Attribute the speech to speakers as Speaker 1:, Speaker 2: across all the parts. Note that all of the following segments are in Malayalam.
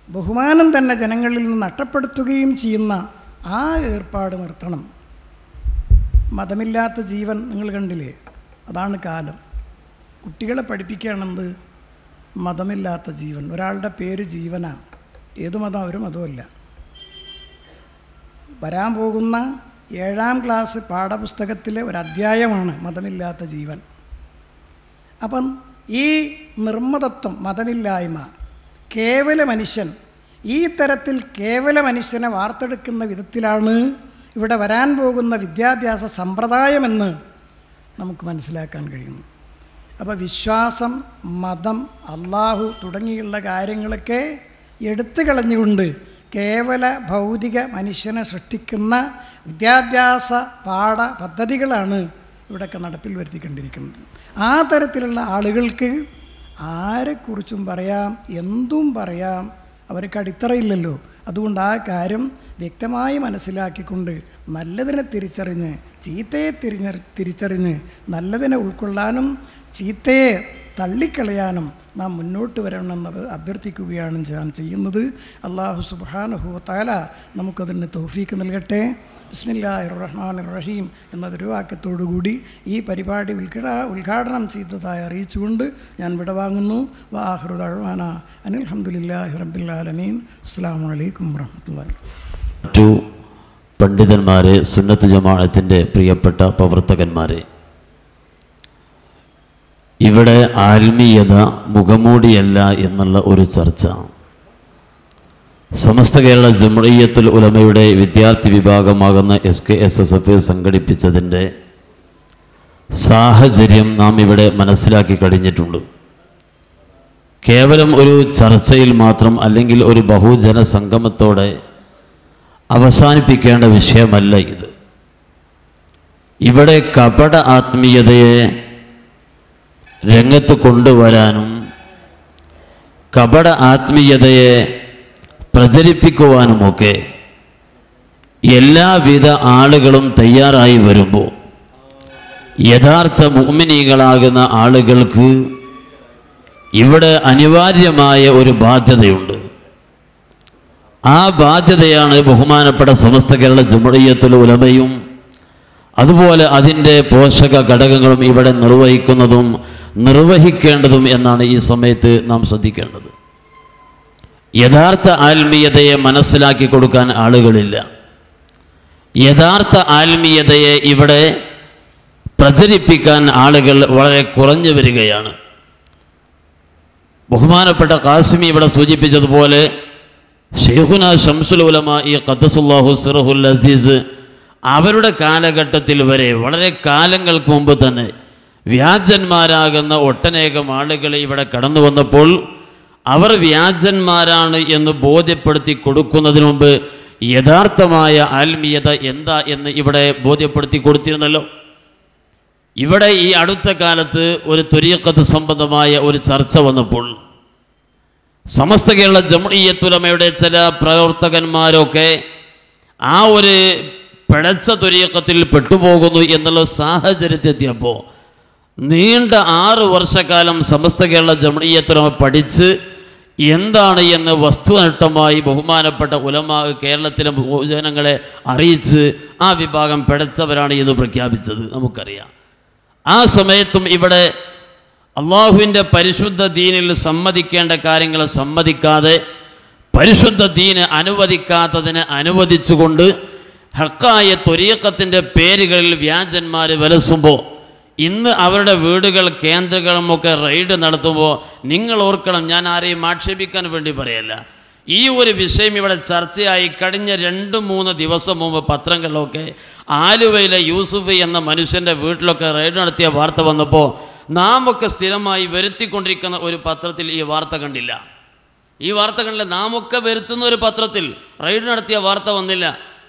Speaker 1: ബഹുമാനം തന്നെ ജനങ്ങളിൽ നിന്ന് നഷ്ടപ്പെടുത്തുകയും ചെയ്യുന്ന ആ ഏർപ്പാട് നിർത്തണം. മതമില്ലാത്ത ജീവൻ നിങ്ങൾ കണ്ടില്ലേ? അതാണ് കാലം. കുട്ടികളെ പഠിപ്പിക്കുകയാണെന്ത്? മതമില്ലാത്ത ജീവൻ. ഒരാളുടെ പേര് ജീവനാണ്. ഏത് മതം? ഒരു മതമല്ല. വരാൻ പോകുന്ന 7ാം ക്ലാസ് പാഠപുസ്തകത്തിലെ ഒരധ്യായമാണ് മതമില്ലാത്ത ജീവൻ. അപ്പം ഈ നിർമ്മതത്വം, മതമില്ലായ്മ, കേവല മനുഷ്യൻ, ഈ തരത്തിൽ കേവല മനുഷ്യനെ വാർത്തെടുക്കുന്ന വിധത്തിലാണ് ഇവിടെ വരാൻ പോകുന്ന വിദ്യാഭ്യാസ സമ്പ്രദായമെന്ന് നമുക്ക് മനസ്സിലാക്കാൻ കഴിയുന്നു. അപ്പോൾ വിശ്വാസം, മതം, അള്ളാഹു തുടങ്ങിയുള്ള കാര്യങ്ങളൊക്കെ എടുത്തു കളഞ്ഞുകൊണ്ട് കേവല ഭൗതിക മനുഷ്യനെ സൃഷ്ടിക്കുന്ന വിദ്യാഭ്യാസ പാഠ പദ്ധതികളാണ് ഇവിടെയൊക്കെ നടപ്പിൽ വരുത്തിക്കൊണ്ടിരിക്കുന്നത്. ആ തരത്തിലുള്ള ആളുകൾക്ക് ആരെക്കുറിച്ചും പറയാം, എന്തും പറയാം. അവർക്ക് അടിത്തറയില്ലല്ലോ. അതുകൊണ്ട് ആ കാര്യം വ്യക്തമായി മനസ്സിലാക്കിക്കൊണ്ട് നല്ലതിനെ തിരിച്ചറിഞ്ഞ് ചീത്തയെ തിരിച്ചറിഞ്ഞ് നല്ലതിനെ ഉൾക്കൊള്ളാനും ചീത്തയെ തള്ളിക്കളയാനും നാം മുന്നോട്ട് വരണമെന്ന് അഭ്യർത്ഥിക്കുകയാണ് ഞാൻ ചെയ്യുന്നത്. അല്ലാഹു സുബ്ഹാനഹു വ തആല നമുക്കതിന് തൗഫീക്ക് നൽകട്ടെ. ബിസ്മില്ലാഹിർ റഹ്മാനിർ റഹീം എന്ന ദുആക്കത്തോടുകൂടി ഈ പരിപാടി ഉദ്ഘാടനം ചെയ്തതായി അറിയിച്ചുകൊണ്ട് ഞാൻ വിടവാങ്ങുന്നു. വആഖിറു ദഅ്വാനാ അനിൽ ഹംദുലില്ലാഹി റബ്ബിൽ ആലമീൻ. അസ്സലാമു അലൈക്കും വറഹ്മത്തുള്ളാഹി.
Speaker 2: മറ്റു പണ്ഡിതന്മാരെ, സുന്നത്ത് ജമാഅത്തിൻ്റെ പ്രിയപ്പെട്ട പ്രവർത്തകന്മാരെ, ഇവിടെ ആത്മീയത മുഖമൂടിയല്ല എന്നുള്ള ഒരു ചർച്ച സമസ്ത കേരള ജംഇയ്യത്തുൽ ഉലമയുടെ വിദ്യാർത്ഥി വിഭാഗമാകുന്ന SKSSF സംഘടിപ്പിച്ചതിൻ്റെ സാഹചര്യം നാം ഇവിടെ മനസ്സിലാക്കി കഴിഞ്ഞിട്ടുണ്ട്. കേവലം ഒരു ചർച്ചയിൽ മാത്രം അല്ലെങ്കിൽ ഒരു ബഹുജന സംഗമത്തോടെ അവസാനിപ്പിക്കേണ്ട വിഷയമല്ല ഇത്. ഇവിടെ കപട ആത്മീയതയെ രംഗത്ത് കൊണ്ടുവരാനും കപട ആത്മീയതയെ പ്രചരിപ്പിക്കുവാനുമൊക്കെ എല്ലാവിധ ആളുകളും തയ്യാറായി വരുമ്പോൾ യഥാർത്ഥ മുഅ്മിനീകളാകുന്ന ആളുകൾക്ക് ഇവിടെ അനിവാര്യമായ ഒരു ബാധ്യതയുണ്ട്. ആ ബാധ്യതയാണ് ബഹുമാനപ്പെട്ട സമസ്ത കേരള ജംഇയ്യത്തുൽ ഉലമയും അതുപോലെ അതിൻ്റെ പോഷക ഘടകങ്ങളും ഇവിടെ നിർവഹിക്കുന്നതും നിർവഹിക്കേണ്ടതും എന്നാണ് ഈ സമയത്ത് നാം ശ്രദ്ധിക്കേണ്ടത്. യഥാർത്ഥ ആത്മീയതയെ മനസ്സിലാക്കി കൊടുക്കാൻ ആളുകളില്ല. യഥാർത്ഥ ആത്മീയതയെ ഇവിടെ പ്രചരിപ്പിക്കാൻ ആളുകൾ വളരെ കുറഞ്ഞു വരികയാണ്. ബഹുമാനപ്പെട്ട ഖാസിമി ഇവിടെ സൂചിപ്പിച്ചതുപോലെ ശൈഖുനാ ശംസുൽ ഉലമാ ഖദ്ദസുല്ലാഹു സിറഹുൽ അസീസ് അവരുടെ കാലഘട്ടത്തിൽ വരെ വളരെ കാലങ്ങൾക്ക് മുമ്പ് തന്നെ വ്യാജന്മാരാകുന്ന ഒട്ടനേകം ആളുകൾ ഇവിടെ കടന്നു വന്നപ്പോൾ അവർ വ്യാജന്മാരാണ് എന്ന് ബോധ്യപ്പെടുത്തി കൊടുക്കുന്നതിന് മുമ്പ് യഥാർത്ഥമായ ആത്മീയത എന്താ എന്ന് ഇവിടെ ബോധ്യപ്പെടുത്തി കൊടുത്തിരുന്നല്ലോ. ഇവിടെ ഈ അടുത്ത കാലത്ത് ഒരു ത്വരീഖത്ത് സംബന്ധമായ ഒരു ചർച്ച വന്നപ്പോൾ സമസ്ത കേരള ജംഇയ്യത്തുൽ ഉലമയുടെ ചില പ്രവർത്തകന്മാരൊക്കെ ആ ഒരു പിഴച്ച ത്വരീഖത്തിൽ പെട്ടുപോകുന്നു എന്നുള്ള സാഹചര്യത്തെത്തിയപ്പോൾ നീണ്ട 6 വർഷക്കാലം സമസ്ത കേരള ജംഇയ്യത്തുൽ ഉലമ പഠിച്ച് എന്താണ് എന്ന് വസ്തുനിഷ്ഠമായി ബഹുമാനപ്പെട്ട ഉലമാ കേരളത്തിലെ ജനങ്ങളെ അറിയിച്ച് ആ വിഭാഗം പിഴച്ചവരാണ് എന്ന് പ്രഖ്യാപിച്ചത് നമുക്കറിയാം. ആ സമയത്തും ഇവിടെ അള്ളാഹുവിൻ്റെ പരിശുദ്ധ ദീനിൽ സമ്മതിക്കേണ്ട കാര്യങ്ങൾ സമ്മതിക്കാതെ പരിശുദ്ധ ദീന് അനുവദിക്കാത്തതിനെ അനുവദിച്ചുകൊണ്ട് ഹക്കായ ത്വരീഖത്തിൻ്റെ പേരുകളിൽ വ്യാജന്മാർ വിലസുമ്പോൾ ഇന്ന് അവരുടെ വീടുകൾ കേന്ദ്രങ്ങളുമൊക്കെ റെയ്ഡ് നടത്തുമ്പോൾ നിങ്ങൾ ഓർക്കണം, ഞാൻ ആരെയും ആക്ഷേപിക്കാൻ വേണ്ടി പറയല്ല, ഈ ഒരു വിഷയം ഇവിടെ ചർച്ചയായി കഴിഞ്ഞ 2-3 ദിവസം മുമ്പ് പത്രങ്ങളിലൊക്കെ ആലുവയിലെ യൂസുഫ് എന്ന മനുഷ്യൻ്റെ വീട്ടിലൊക്കെ റെയ്ഡ് നടത്തിയ വാർത്ത വന്നപ്പോൾ നാം ഒക്കെ സ്ഥിരമായി വരുത്തിക്കൊണ്ടിരിക്കുന്ന ഒരു പത്രത്തിൽ ഈ വാർത്ത കണ്ടില്ല. ഈ വാർത്ത കണ്ടില്ല. നാം ഒക്കെ വരുത്തുന്ന ഒരു പത്രത്തിൽ റെയ്ഡ് നടത്തിയ വാർത്ത വന്നില്ല.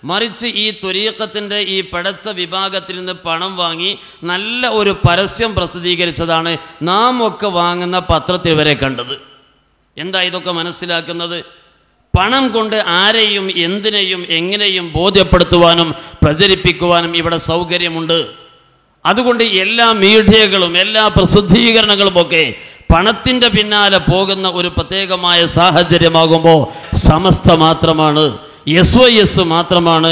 Speaker 2: മറിച്ച് ഈ ത്വരീഖത്തിൻ്റെ ഈ പിഴച്ച വിഭാഗത്തിൽ നിന്ന് പണം വാങ്ങി നല്ല ഒരു പരസ്യം പ്രസിദ്ധീകരിച്ചതാണ് നാം ഒക്കെ വാങ്ങുന്ന പത്രത്തിൽ വരെ കണ്ടത്. എന്താ ഇതൊക്കെ മനസ്സിലാക്കുന്നത്? പണം കൊണ്ട് ആരെയും എന്തിനേയും എങ്ങനെയും ബോധ്യപ്പെടുത്തുവാനും പ്രചരിപ്പിക്കുവാനും ഇവിടെ സൗകര്യമുണ്ട്. അതുകൊണ്ട് എല്ലാ മീഡിയകളും എല്ലാ പ്രസിദ്ധീകരണങ്ങളുമൊക്കെ പണത്തിൻ്റെ പിന്നാലെ പോകുന്ന ഒരു പ്രത്യേകമായ സാഹചര്യമാകുമ്പോൾ സമസ്ത മാത്രമാണ്, SYS മാത്രമാണ്,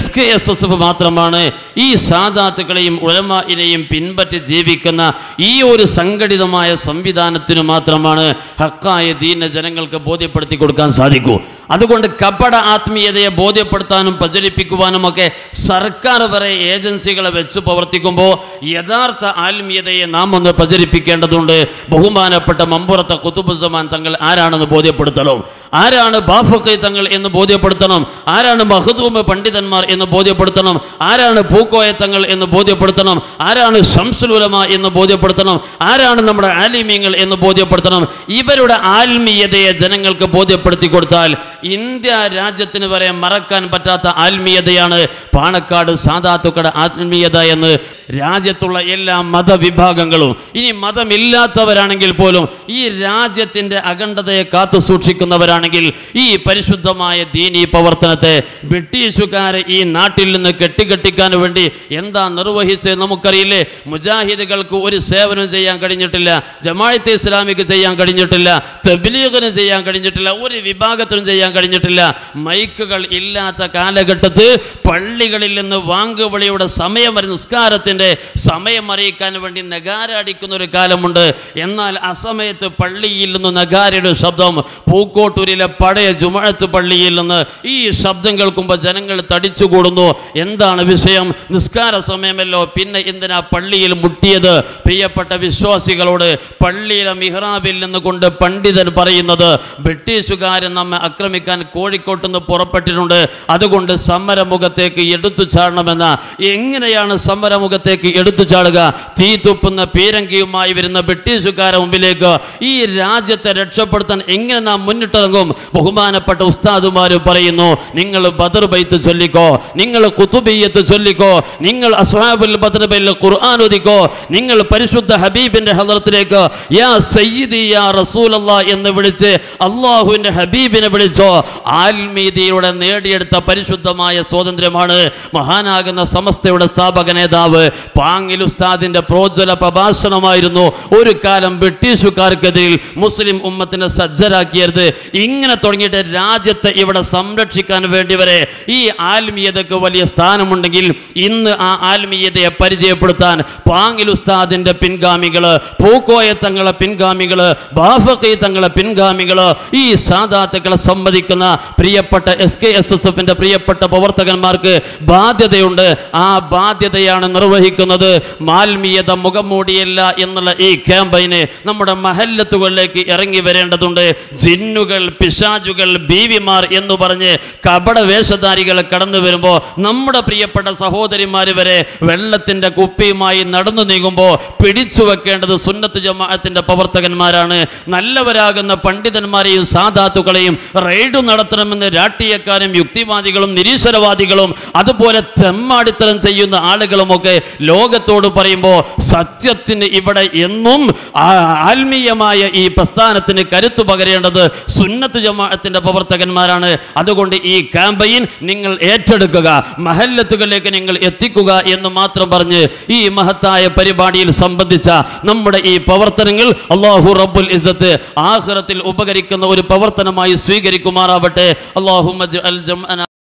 Speaker 2: SKSSF മാത്രമാണ് ഈ സാദാത്തുക്കളെയും ഉലമാഇനെയും പിൻപറ്റി ജീവിക്കുന്ന ഈ ഒരു സംഘടിതമായ സംവിധാനത്തിനു മാത്രമാണ് ഹക്കായ ദീന ജനങ്ങൾക്ക് ബോധ്യപ്പെടുത്തി കൊടുക്കാൻ സാധിക്കൂ. അതുകൊണ്ട് കപട ആത്മീയതയെ ബോധ്യപ്പെടുത്താനും പ്രചരിപ്പിക്കുവാനുമൊക്കെ സർക്കാർ വരെ ഏജൻസികളെ വെച്ച് പ്രവർത്തിക്കുമ്പോൾ യഥാർത്ഥ ആത്മീയതയെ നാം ഒന്ന് പ്രചരിപ്പിക്കേണ്ടതുണ്ട്. ബഹുമാനപ്പെട്ട മമ്പുറത്തെ ഖുതുബുസ്സമാൻ തങ്ങൾ ആരാണെന്ന് ബോധ്യപ്പെടുത്തണം, ആരാണ് ബാഫഖി തങ്ങൾ എന്ന് ബോധ്യപ്പെടുത്തണം, ആരാണ് മഖ്ദൂം പണ്ഡിതന്മാർ എന്ന് ബോധ്യപ്പെടുത്തണം, ആരാണ് പൂക്കോയ തങ്ങൾ എന്ന് ബോധ്യപ്പെടുത്തണം, ആരാണ് ശംസുൽ ഉലമ എന്ന് ബോധ്യപ്പെടുത്തണം, ആരാണ് നമ്മുടെ ആലിമീങ്ങൾ എന്ന് ബോധ്യപ്പെടുത്തണം. ഇവരുടെ ആത്മീയതയെ ജനങ്ങൾക്ക് ബോധ്യപ്പെടുത്തി കൊടുത്താൽ ഇന്ത്യ രാജ്യത്തിന് വരെ മറക്കാൻ പറ്റാത്ത ആത്മീയതയാണ് പാണക്കാട് സാദാത്തുക്കളുടെ ആത്മീയത എന്ന് രാജ്യത്തുള്ള എല്ലാ മതവിഭാഗങ്ങളും, ഇനി മതമില്ലാത്തവരാണെങ്കിൽ പോലും ഈ രാജ്യത്തിൻ്റെ അഖണ്ഡതയെ കാത്തു സൂക്ഷിക്കുന്നവരാണെങ്കിൽ ഈ പരിശുദ്ധമായ ദീനീ പ്രവർത്തനത്തെ ബ്രിട്ടീഷുകാരെ ഈ നാട്ടിൽ നിന്ന് കെട്ടിക്കെട്ടിക്കാൻ വേണ്ടി എന്താ നിർവഹിച്ച് നമുക്കറിയില്ലേ. മുജാഹിദുകൾക്ക് ഒരു സേവനം ചെയ്യാൻ കഴിഞ്ഞിട്ടില്ല, ജമാഅത്തെ ഇസ്ലാമിക്ക് ചെയ്യാൻ കഴിഞ്ഞിട്ടില്ല, തബ്ലീഗിന് ചെയ്യാൻ കഴിഞ്ഞിട്ടില്ല, ഒരു വിഭാഗത്തിനും ചെയ്യാൻ കഴിഞ്ഞിട്ടില്ല. മൈക്കുകൾ ഇല്ലാത്ത കാലഘട്ടത്ത് പള്ളികളിൽ നിന്ന് വാങ്കുവിളിയുടെ സമയം വരെ നിസ്കാരത്തിൻ്റെ സമയം അറിയിക്കാൻ വേണ്ടി നഗാര അടിക്കുന്ന ഒരു കാലമുണ്ട്. എന്നാൽ ആ സമയത്ത് പള്ളിയിൽ നിന്ന് നഗാരയുടെ ശബ്ദം, പൂക്കോട്ടൂരിലെ പഴയ ജുമഅത്ത് പള്ളിയിൽ നിന്ന് ഈ ശബ്ദം കേൾക്കുമ്പോൾ ജനങ്ങൾ തടിച്ചുകൂടുന്നു. എന്താണ് വിഷയം? നിസ്കാര സമയമല്ലോ, പിന്നെ എന്തിനാ പള്ളിയിൽ മുട്ടിയത്? പ്രിയപ്പെട്ട വിശ്വാസികളോട് പള്ളിയിലെ മിഹ്റാബിൽ നിന്ന് കൊണ്ട് പണ്ഡിതൻ പറയുന്നത് ബ്രിട്ടീഷുകാരൻ നമ്മെ ആക്രമിക്കാൻ കോഴിക്കോട്ട് നിന്ന് പുറപ്പെട്ടിട്ടുണ്ട്, അതുകൊണ്ട് സമരമുഖത്തേക്ക് എടുത്തു ചാടണമെന്ന. എങ്ങനെയാണ് സമരമുഖത്തേക്ക് എടുത്തു ചാടുക? തീ തുപ്പുന്ന പീരങ്കിയുമായി വരുന്ന ബ്രിട്ടീഷുകാരുടെ മുമ്പിലേക്ക് ഈ രാജ്യത്തെ രക്ഷപ്പെടുത്താൻ എങ്ങനെ നാം മുന്നിട്ടിറങ്ങും? ബഹുമാനപ്പെട്ട ഉസ്താദുമാർ പറയുന്നു, നിങ്ങൾ ബദർ ബൈത്ത് ചൊല്ലിക്കോ, നിങ്ങൾ ഖുതുബിയ്യത്ത് ചൊല്ലിക്കോ, നിങ്ങൾ അസ്ഹാബുൽ ബദർ ബൈൽ ഖുർആൻ ഓതിക്കോ, നിങ്ങൾ പരിശുദ്ധ ഹബീബിന്റെ ഹദ്റത്തിലേക്ക് യാ സയ്യിദി യാ റസൂലല്ലാഹ് എന്ന് വിളിച്ച് അല്ലാഹുവിന്റെ ഹബീബിനെ വിളിച്ചോ. ആത്മീയതയിലൂടെ നേടിയെടുത്ത പരിശുദ്ധമായ സ്വാതന്ത്ര്യമാണ് മഹാനാകുന്ന സമസ്തയുടെ സ്ഥാപക നേതാവ് പാങ്ങിൽ ഉസ്താദിന്റെ പ്രോജ്വല പ്രഭാഷണമായിരുന്നു ഒരു കാലം ബ്രിട്ടീഷുകാർക്കെതിരിൽ മുസ്ലിം ഉമ്മത്തിനെ സജ്ജരാക്കിയത്. ഇങ്ങനെ തുടങ്ങിയിട്ട് രാജ്യത്തെ ഇവിടെ സംരക്ഷിക്കാൻ വേണ്ടി വരെ ഈ ആത്മീയതയ്ക്ക് വലിയ സ്ഥാനമുണ്ടെങ്കിൽ ഇന്ന് ആ ആത്മീയതയെ പരിചയപ്പെടുത്താൻ പാങ്ങിൽ ഉസ്താദിന്റെ പിൻഗാമികള്, പൂക്കോയ തങ്ങളെ പിൻഗാമികള്, ബാഫഖി തങ്ങളെ പിൻഗാമികള്, ഈ സാദാത്തുക്കളെ സംവദിക്കുന്ന പ്രിയപ്പെട്ട SKSSFന്റെ പ്രിയപ്പെട്ട പ്രവർത്തകന്മാർക്ക് ബാധ്യതയുണ്ട്. ആ ബാധ്യതയാണ് നിർവഹിക്കുന്നത്. മാൽമീയത മുഖംമൂടിയല്ല എന്നുള്ള ഈ ക്യാമ്പയിന് നമ്മുടെ മഹല്ലത്തുകളിലേക്ക് ഇറങ്ങി വരേണ്ടതുണ്ട്. ജിന്നുകൾ, പിശാചുകൾ, ബീവിമാർ എന്ന് പറഞ്ഞ് കപട വേഷധാരികൾ കടന്നു വരുമ്പോൾ നമ്മുടെ പ്രിയപ്പെട്ട സഹോദരിമാര് വരെ വെള്ളത്തിന്റെ കുപ്പിയുമായി നടന്നു നീങ്ങുമ്പോൾ പിടിച്ചു വെക്കേണ്ടത് സുന്നത്ത് ജമാഅത്തിന്റെ പ്രവർത്തകന്മാരാണ്. നല്ലവരാകുന്ന പണ്ഡിതന്മാരെയും സാദാത്തുക്കളെയും റെയ്ഡ് നടത്തണമെന്ന് രാഷ്ട്രീയക്കാരും യുക്തിവാദികളും നിരീശ്വരവാദികളും അതുപോലെ തെമ്മാടിത്തരം ചെയ്യുന്ന ആളുകളുമൊക്കെ ലോകത്തോട് പറയുമ്പോൾ സത്യത്തിന് ഇവിടെ എന്നും ആത്മീയമായ ഈ പ്രസ്ഥാനത്തിന് കരുത്തു പകരേണ്ടത് സുന്നത്ത് ജമാഅത്തിന്റെ പ്രവർത്തകന്മാരാണ്. അതുകൊണ്ട് ഈ ക്യാമ്പയിൻ നിങ്ങൾ ഏറ്റെടുക്കുക, മഹല്ലത്തുകളിലേക്ക് നിങ്ങൾ എത്തിക്കുക എന്ന് മാത്രം പറഞ്ഞ് ഈ മഹത്തായ പരിപാടിയിൽ സംബന്ധിച്ച നമ്മുടെ ഈ പ്രവർത്തനങ്ങൾ അല്ലാഹു റബ്ബുൽ ഇസ്സത്ത് ആഖിറത്തിൽ ഉപകരിക്കുന്ന ഒരു പ്രവർത്തനമായി സ്വീകരിക്കുമാറാവട്ടെ. അല്ലാഹുമ്മ ജഅൽ ജംഅന